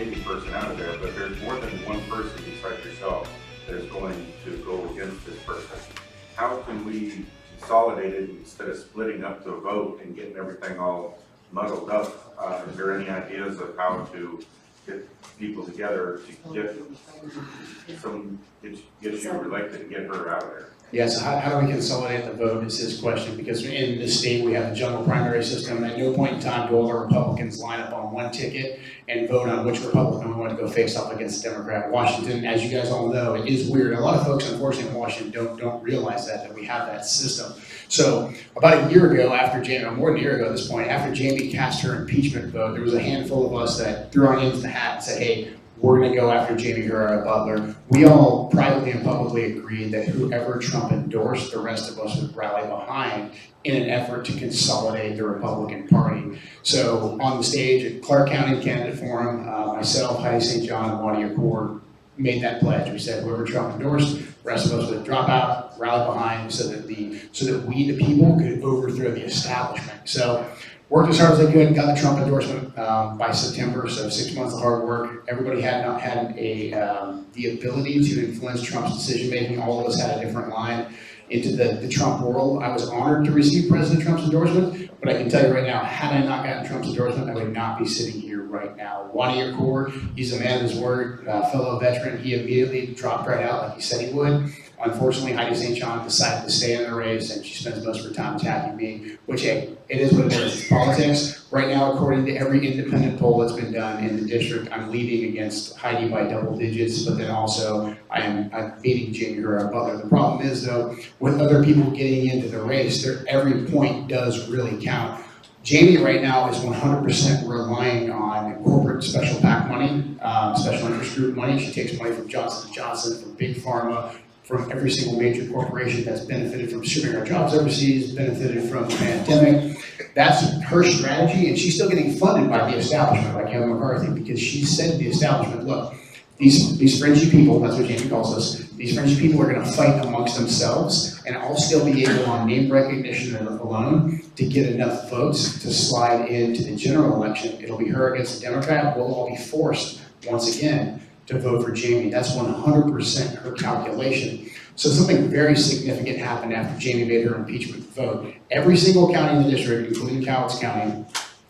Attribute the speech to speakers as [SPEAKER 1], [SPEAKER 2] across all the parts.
[SPEAKER 1] Jamie person out of there, but there's more than one person besides yourself that is going to go against this person. How can we consolidate it instead of splitting up the vote and getting everything all muddled up? Is there any ideas of how to get people together to get you elected and get her out of there?
[SPEAKER 2] Yes, how do we consolidate the vote is his question, because in this state we have a general primary system, and at no point in time do all the Republicans line up on one ticket and vote on which Republican we want to go face off against a Democrat. In Washington, as you guys all know, it is weird. A lot of folks, unfortunately, in Washington don't realize that we have that system. So about a year ago, after Jamie, or more than a year ago at this point, after Jamie cast her impeachment vote, there was a handful of us that threw our names in the hat and said, hey, we're going to go after Jamie Herrera Butler. We all privately and publicly agreed that whoever Trump endorsed, the rest of us would rally behind in an effort to consolidate the Republican Party. So on the stage at Clark County Candidate Forum, myself, Heidi St. John, and Wadi Accord made that pledge. We said whoever Trump endorsed, the rest of us would drop out, rally behind, so that we, the people, could overthrow the establishment. So worked as hard as I could, got the Trump endorsement by September, so 6 months of hard work. Everybody had not had the ability to influence Trump's decision making. All of us had a different line into the Trump world. I was honored to receive President Trump's endorsement, but I can tell you right now, had I not gotten Trump's endorsement, I would not be sitting here right now. Wadi Accord, he's a man of his word, fellow veteran. He immediately dropped right out like he said he would. Unfortunately, Heidi St. John decided to stay in the race, and she spends most of her time attacking me, which, hey, it is what it is. It's politics. Right now, according to every independent poll that's been done in the district, I'm leading against Heidi by double digits, but then also I'm beating Jamie Herrera Butler. The problem is, though, with other people getting into the race, every point does really count. Jamie right now is 100% relying on corporate special PAC money, special interest group money. She takes money from Johnson & Johnson, from Big Pharma, from every single major corporation that's benefited from shipping our jobs overseas, benefited from the pandemic. That's her strategy, and she's still getting funded by the establishment, by Kevin McCarthy, because she said to the establishment, look, these fringy people, that's what Jamie calls us, these fringy people are going to fight amongst themselves, and I'll still be able, on name recognition alone, to get enough votes to slide into the general election. It'll be her against the Democrat. We'll all be forced, once again, to vote for Jamie. That's 100% her calculation. So something very significant happened after Jamie made her impeachment vote. Every single county in the district, including Cowlitz County,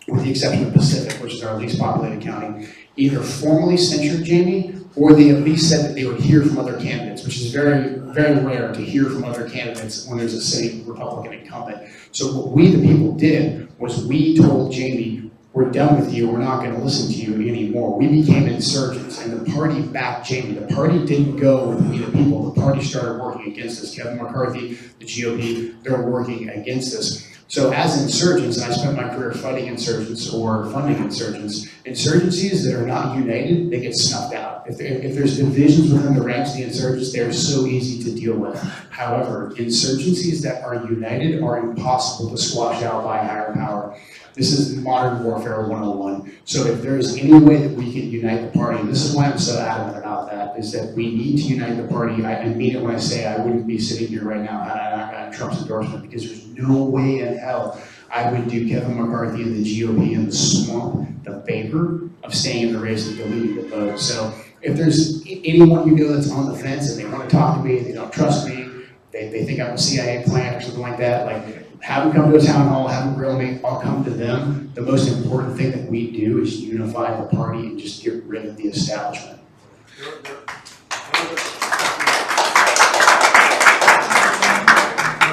[SPEAKER 2] with the exception of Pacific, which is our least populated county, either formally censured Jamie, or they at least said that they would hear from other candidates, which is very, very rare to hear from other candidates when there's a sitting Republican incumbent. So what we, the people, did was we told Jamie, we're done with you, we're not going to listen to you anymore. We became insurgents, and the party backed Jamie. The party didn't go with we the people. The party started working against us. Kevin McCarthy, the GOP, they're working against us. So as insurgents, and I spent my career fighting insurgents or funding insurgents, insurgencies that are not united, they get snuffed out. If there's divisions within the ranks of the insurgents, they're so easy to deal with. However, insurgencies that are united are impossible to squash out by higher power. This is modern warfare 101. So if there is any way that we can unite the party, and this is why I'm so adamant about that, is that we need to unite the party. I mean it when I say I wouldn't be sitting here right now had I not gotten Trump's endorsement, because there's no way in hell I would do Kevin McCarthy and the GOP and the swamp the favor of staying in the race and deleting the vote. So if there's anyone you know that's on the fence and they want to talk to me, they don't trust me, they think I'm a CIA plant or something like that, like, have them come to a town hall, have them grill me, I'll come to them. The most important thing that we do is unify the party and just get rid of the establishment.
[SPEAKER 3] There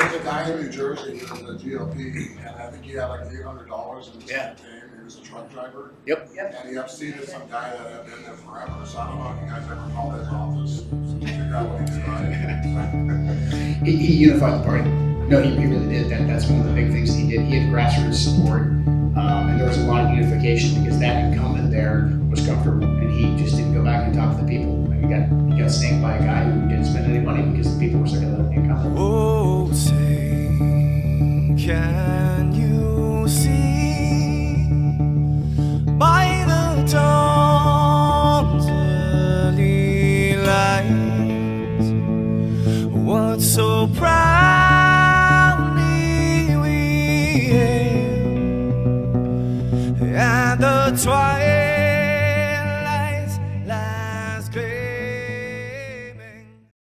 [SPEAKER 3] was a guy in New Jersey from the GOP, and I think he had like $800 in his campaign. He was a truck driver.
[SPEAKER 2] Yep.
[SPEAKER 3] And he upseated some guy that had been there forever. So I don't know if you guys ever called his office to figure out what he did right.
[SPEAKER 2] He unified the party. No, he really did. That's one of the big things he did. He had grassroots support, and there was a lot of unification because that incumbent there was comfortable, and he just didn't go back and talk to the people. And he got snanked by a guy who didn't spend any money because the people were sick of the incumbent.
[SPEAKER 4] Oh, say, can you see by the dawn's early light what so proud at the twilight